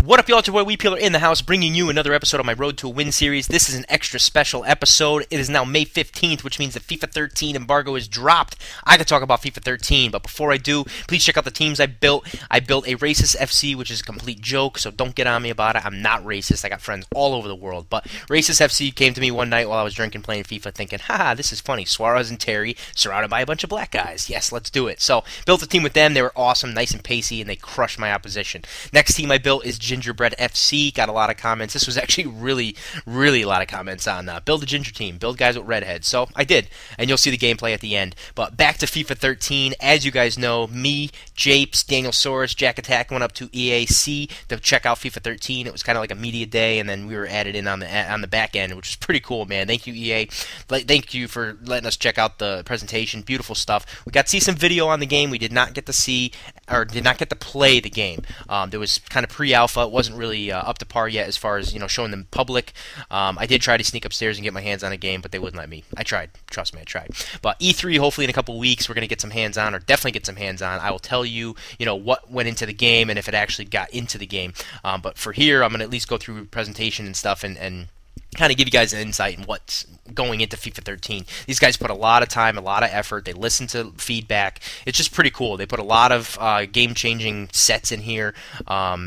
What up, y'all? It's your boy Weepeeler in the house, bringing you another episode of my Road to a Win series. This is an extra special episode. It is now May 15th, which means the FIFA 13 embargo is dropped. I could talk about FIFA 13, but before I do, please check out the teams I built. I built a racist FC, which is a complete joke, so don't get on me about it. I'm not racist. I got friends all over the world, but racist FC came to me one night while I was drinking, playing FIFA, thinking, haha, this is funny. Suarez and Terry surrounded by a bunch of black guys. Yes, let's do it. So, built a team with them. They were awesome, nice and pacey, and they crushed my opposition. Next team I built is Gingerbread FC. Got a lot of comments. This was actually really a lot of comments on build a ginger team, build guys with redheads. So I did, and you'll see the gameplay at the end. But back to FIFA 13. As you guys know, me, Japes, Daniel Soros, Jack Attack went up to EAC to check out FIFA 13. It was kind of like a media day, and then we were added in on the back end, which was pretty cool, man. Thank you, EA. Thank you for letting us check out the presentation. Beautiful stuff. We got to see some video on the game. We did not get to see or did not get to play the game. There was kind of pre-alpha. It wasn't really up to par yet as far as showing them public. I did try to sneak upstairs and get my hands on a game, but they wouldn't let me. I tried. Trust me, I tried. But E3, hopefully in a couple weeks, we're going to get some hands on, or definitely get some hands on. I will tell you, what went into the game and if it actually got into the game. But for here, I'm going to at least go through presentation and stuff and kind of give you guys an insight in what's going into FIFA 13. These guys put a lot of time, a lot of effort. They listen to feedback. It's just pretty cool. They put a lot of game-changing sets in here,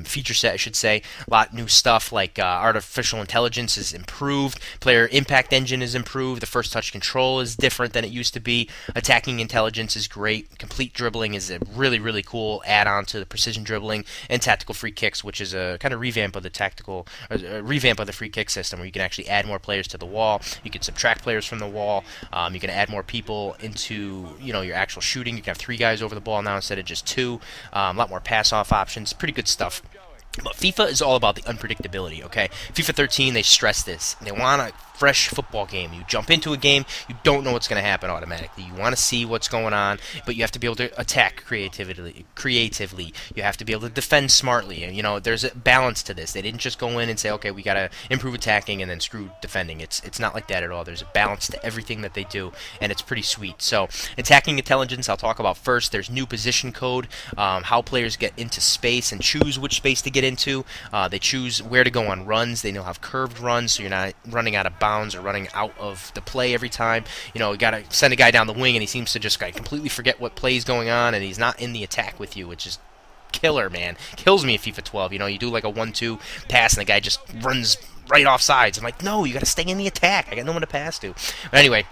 feature set, I should say. A lot of new stuff like artificial intelligence is improved. Player impact engine is improved. The first touch control is different than it used to be. Attacking intelligence is great. Complete dribbling is a really cool add-on to the precision dribbling, and tactical free kicks, which is a kind of revamp of the free kick system, where you can actually add more players to the wall. You can subtract players from the wall. You can add more people into your actual shooting. You can have 3 guys over the ball now instead of just 2. A lot more pass-off options. Pretty good stuff. But FIFA is all about the unpredictability, okay? FIFA 13, they stress this. They want a fresh football game. You jump into a game, you don't know what's going to happen automatically. You want to see what's going on, but you have to be able to attack creatively. You have to be able to defend smartly. And, there's a balance to this. They didn't just go in and say, okay, we got to improve attacking and then screw defending. It's not like that at all. There's a balance to everything that they do, and it's pretty sweet. So, attacking intelligence, I'll talk about first. There's new position code, how players get into space and choose which space to get into. They choose where to go on runs. They now have curved runs, so you're not running out of bounds or running out of the play every time. You got to send a guy down the wing, and he seems to just completely forget what play's going on, and he's not in the attack with you, which is killer, man. Kills me in FIFA 12. You do like a 1-2 pass, and the guy just runs right off sides. I'm like, no, you got to stay in the attack. I got no one to pass to. But anyway,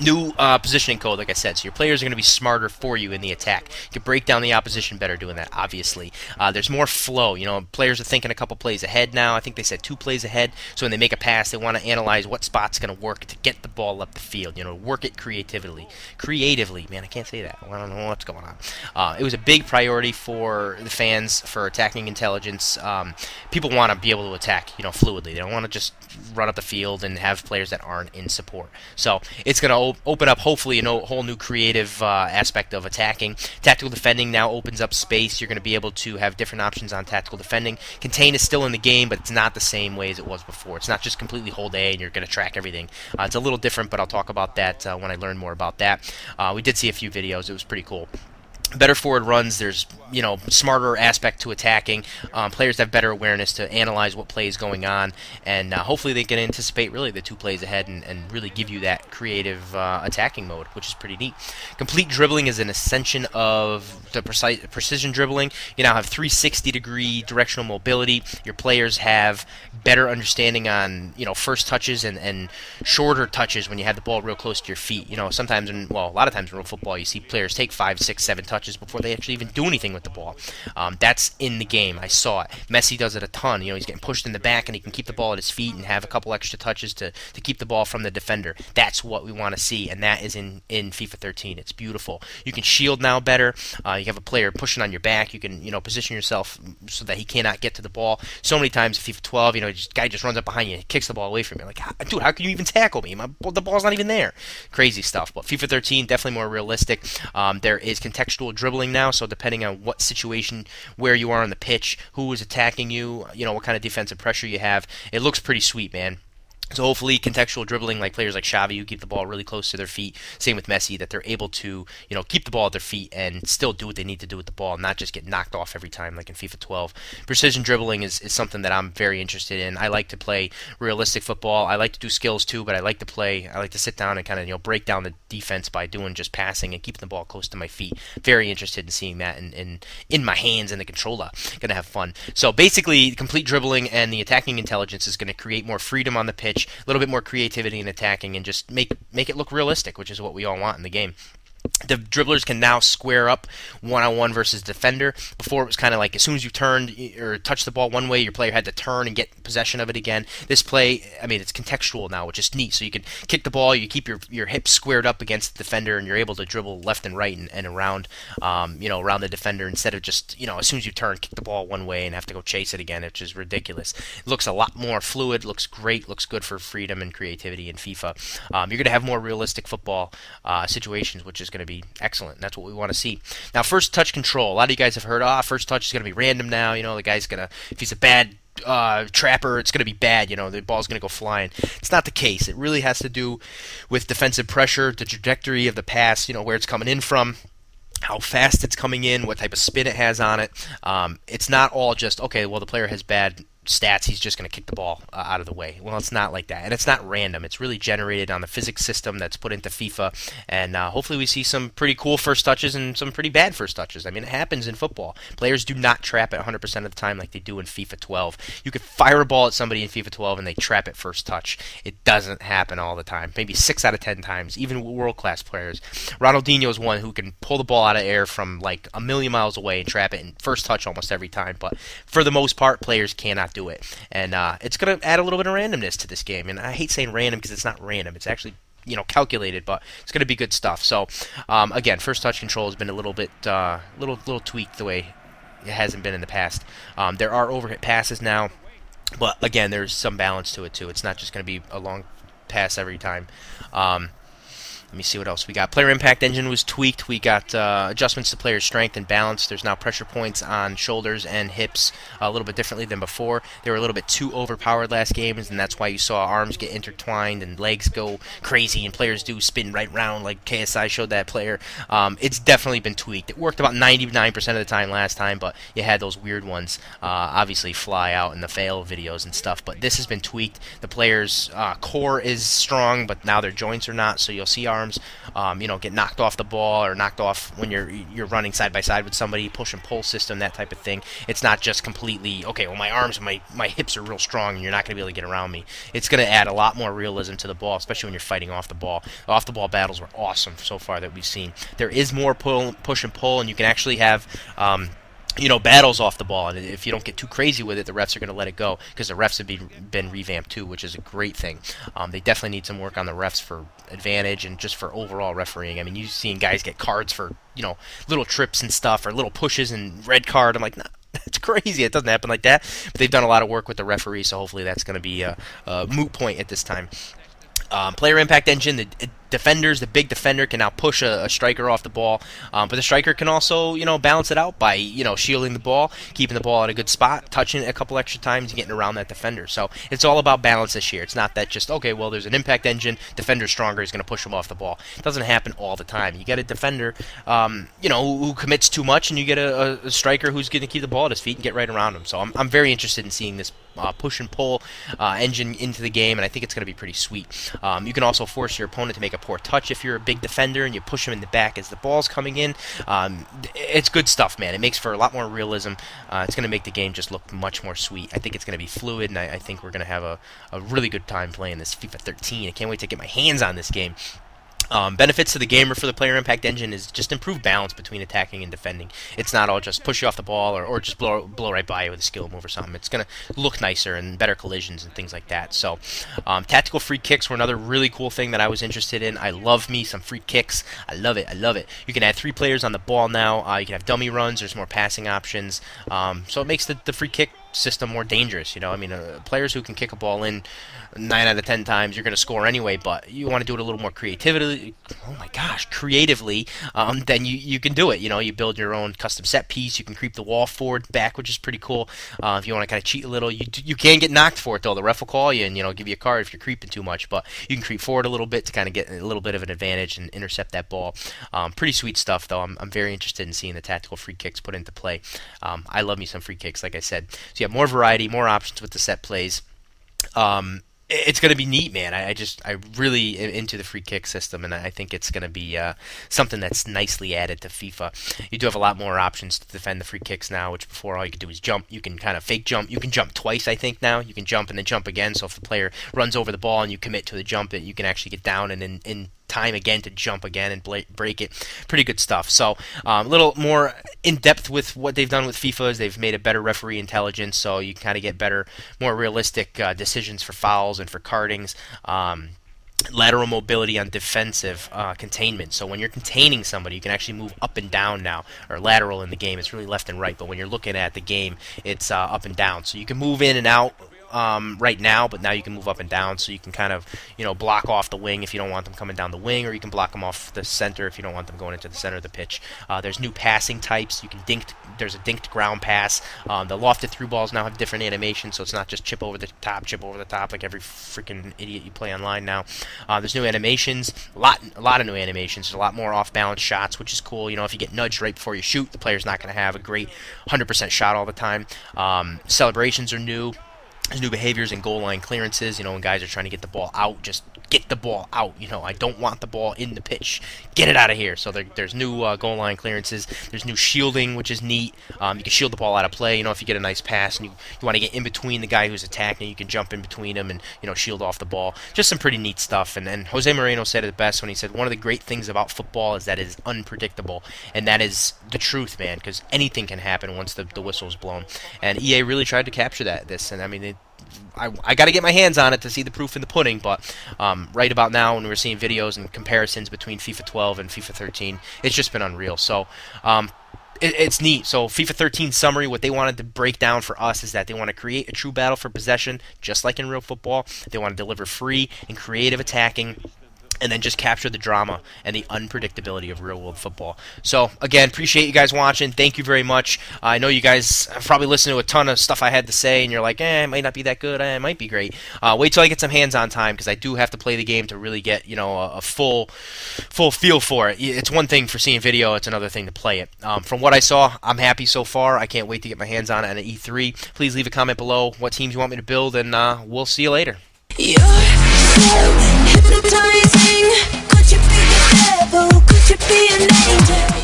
new positioning code, like I said, so your players are going to be smarter for you in the attack. You can break down the opposition better doing that, obviously. There's more flow. Players are thinking a couple plays ahead now. I think they said 2 plays ahead, so when they make a pass, they want to analyze what spot's going to work to get the ball up the field. Work it creatively. Man, I can't say that. I don't know what's going on. It was a big priority for the fans for attacking intelligence. People want to be able to attack, fluidly. They don't want to just run up the field and have players that aren't in support. So it's going to open up, hopefully, a whole new creative aspect of attacking. Tactical defending now opens up space. You're going to be able to have different options on tactical defending. Contain is still in the game, but it's not the same way as it was before. It's not just completely hold A and you're going to track everything. It's a little different, but I'll talk about that when I learn more about that. We did see a few videos. It was pretty cool. Better forward runs, there's, smarter aspect to attacking. Players have better awareness to analyze what play is going on, and hopefully they can anticipate really the 2 plays ahead and really give you that creative attacking mode, which is pretty neat. Complete dribbling is an ascension of the precision dribbling. You now have 360-degree directional mobility. Your players have better understanding on, first touches and shorter touches when you have the ball real close to your feet. Sometimes, a lot of times in real football, you see players take 5, 6, 7 touches before they actually even do anything with the ball. That's in the game. I saw it. Messi does it a ton. He's getting pushed in the back, and he can keep the ball at his feet and have a couple extra touches to keep the ball from the defender. That's what we want to see, and that is in FIFA 13. It's beautiful. You can shield now better. You have a player pushing on your back. You can position yourself so that he cannot get to the ball. So many times in FIFA 12, guy just runs up behind you and kicks the ball away from you. Like, dude, how can you even tackle me? The ball's not even there. Crazy stuff. But FIFA 13, definitely more realistic. There is contextual dribbling now, so depending on what situation, where you are on the pitch, who is attacking you, what kind of defensive pressure you have, it looks pretty sweet, man. So hopefully contextual dribbling, like players like Xavi who keep the ball really close to their feet, same with Messi, that they're able to, keep the ball at their feet and still do what they need to do with the ball, and not just get knocked off every time like in FIFA 12. Precision dribbling is something that I'm very interested in. I like to play realistic football. I like to do skills too, but I like to sit down and kind of break down the defense by doing just passing and keeping the ball close to my feet. Very interested in seeing that in my hands and the controller. Gonna have fun. So basically, complete dribbling and the attacking intelligence is going to create more freedom on the pitch, a little bit more creativity in attacking, and just make it look realistic, which is what we all want in the game. The dribblers can now square up one-on-one versus defender. Before, it was kind of like as soon as you turned or touched the ball one way, your player had to turn and get possession of it again. This play, I mean, it's contextual now, which is neat. So you can kick the ball, you keep your hips squared up against the defender, and you're able to dribble left and right and around, around the defender, instead of just, as soon as you turn, kick the ball one way and have to go chase it again, which is ridiculous. It looks a lot more fluid, looks great, looks good for freedom and creativity in FIFA. You're going to have more realistic football situations, which is going to be excellent. That's what we want to see. Now, first touch control. A lot of you guys have heard, first touch is going to be random now. The guy's going to, if he's a bad trapper, it's going to be bad. The ball's going to go flying. It's not the case. It really has to do with defensive pressure, the trajectory of the pass, where it's coming in from, how fast it's coming in, what type of spin it has on it. It's not all just, okay, well, the player has bad stats, he's just going to kick the ball out of the way. Well, it's not like that, and it's not random. It's really generated on the physics system that's put into FIFA, and hopefully we see some pretty cool first touches and some pretty bad first touches. I mean, it happens in football. Players do not trap it 100% of the time like they do in FIFA 12. You could fire a ball at somebody in FIFA 12 and they trap it first touch. It doesn't happen all the time. Maybe 6 out of 10 times, even world-class players. Ronaldinho is one who can pull the ball out of air from like a million miles away and trap it in first touch almost every time, but for the most part, players cannot do it. And it's going to add a little bit of randomness to this game. And I hate saying random because it's not random. It's actually calculated, but it's going to be good stuff. So again, first touch control has been a little bit little tweaked the way it hasn't been in the past. There are overhit passes now, but again, there's some balance to it too. It's not just going to be a long pass every time. Let me see what else we got. Player impact engine was tweaked. We got adjustments to player strength and balance. There's now pressure points on shoulders and hips a little bit differently than before. They were a little bit too overpowered last games, and that's why you saw arms get intertwined and legs go crazy and players do spin right round like KSI showed that player. It's definitely been tweaked. It worked about 99% of the time last time, but you had those weird ones obviously fly out in the fail videos and stuff. But this has been tweaked. The player's core is strong, but now their joints are not, so you'll see arms get knocked off the ball or knocked off when you're running side by side with somebody, push and pull system, that type of thing. It's not just completely, okay, well, my arms and my hips are real strong and you're not going to be able to get around me. It's going to add a lot more realism to the ball, especially when you're fighting off the ball. Off-the-ball battles were awesome so far that we've seen. There is more push and pull, and you can actually have battles off the ball, and if you don't get too crazy with it, the refs are going to let it go, because the refs have been revamped too, which is a great thing. They definitely need some work on the refs for advantage and just for overall refereeing. I mean, you've seen guys get cards for little trips and stuff, or little pushes and red card. I'm like, nah, that's crazy. It doesn't happen like that. But they've done a lot of work with the referee, so hopefully that's going to be a moot point at this time. Player impact engine, the defenders, the big defender can now push a striker off the ball, but the striker can also, balance it out by, shielding the ball, keeping the ball at a good spot, touching it a couple extra times, and getting around that defender. So it's all about balance this year. It's not that just, okay, well, there's an impact engine, defender's stronger, he's going to push him off the ball. It doesn't happen all the time. You get a defender, who commits too much, and you get a striker who's going to keep the ball at his feet and get right around him. So I'm very interested in seeing this push and pull engine into the game, and I think it's going to be pretty sweet. You can also force your opponent to make a poor touch if you're a big defender, and you push him in the back as the ball's coming in. It's good stuff, man. It makes for a lot more realism. It's going to make the game just look much more sweet. I think it's going to be fluid, and I think we're going to have a really good time playing this FIFA 13. I can't wait to get my hands on this game. Benefits to the gamer for the player impact engine is just improved balance between attacking and defending. It's not all just push you off the ball or just blow right by you with a skill move or something. It's going to look nicer and better collisions and things like that. So tactical free kicks were another really cool thing that I was interested in. I love me some free kicks. I love it. I love it. You can add 3 players on the ball now. You can have dummy runs. There's more passing options. So it makes the free kick system more dangerous. You know, I mean, players who can kick a ball in 9 out of 10 times, you're going to score anyway. But you want to do it a little more creatively. Oh my gosh, creatively. Then you can do it. You know, you build your own custom set piece. You can creep the wall forward, back, which is pretty cool. If you want to kind of cheat a little, you can get knocked for it though. The ref will call you and give you a card if you're creeping too much. But you can creep forward a little bit to kind of get a little bit of an advantage and intercept that ball. Pretty sweet stuff though. I'm very interested in seeing the tactical free kicks put into play. I love me some free kicks, like I said. So you have more variety, more options with the set plays. It's going to be neat, man. I really am into the free kick system, and I think it's going to be something that's nicely added to FIFA. You do have a lot more options to defend the free kicks now, which before all you could do is jump. You can kind of fake jump. You can jump twice, I think, now. You can jump and then jump again, so if the player runs over the ball and you commit to the jump, you can actually get down and in time again to jump again and break it. Pretty good stuff. So a little more in depth with what they've done with FIFA is they've made a better referee intelligence, so you can kind of get better, more realistic decisions for fouls and for cardings. Lateral mobility on defensive containment. So when you're containing somebody, you can actually move up and down now, or lateral in the game. It's really left and right, but when you're looking at the game, it's up and down. So you can move in and out right now, but now you can move up and down, so you can kind of block off the wing if you don't want them coming down the wing, or you can block them off the center if you don't want them going into the center of the pitch. There's new passing types. You can there's a dinked ground pass. The lofted through balls now have different animations, so it's not just chip over the top like every freaking idiot you play online now. There's new animations, a lot of new animations. There's a lot more off-balance shots, which is cool. If you get nudged right before you shoot, the player's not going to have a great 100% shot all the time. Celebrations are new. There's new behaviors in goal line clearances. When guys are trying to get the ball out, just get the ball out. I don't want the ball in the pitch. Get it out of here. So there's new goal line clearances. There's new shielding, which is neat. You can shield the ball out of play. If you get a nice pass and you want to get in between the guy who's attacking, you can jump in between him and shield off the ball. Just some pretty neat stuff. And Jose Moreno said it best when he said one of the great things about football is that it is unpredictable, and that is the truth, man. Because anything can happen once the whistle is blown. And EA really tried to capture this. And I mean, I got to get my hands on it to see the proof in the pudding, but right about now when we're seeing videos and comparisons between FIFA 12 and FIFA 13, it's just been unreal. So it's neat. So FIFA 13 summary, what they wanted to break down for us is that they want to create a true battle for possession, just like in real football. They want to deliver free and creative attacking, and then just capture the drama and the unpredictability of real-world football. So, again, appreciate you guys watching. Thank you very much. I know you guys have probably listened to a ton of stuff I had to say, and you're like, it might not be that good. It might be great. Wait till I get some hands-on time, because I do have to play the game to really get, a full feel for it. It's one thing for seeing video. It's another thing to play it. From what I saw, I'm happy so far. I can't wait to get my hands on it at E3. Please leave a comment below what teams you want me to build, and we'll see you later. You're so hypnotizing. Could you be the devil? Could you be an angel?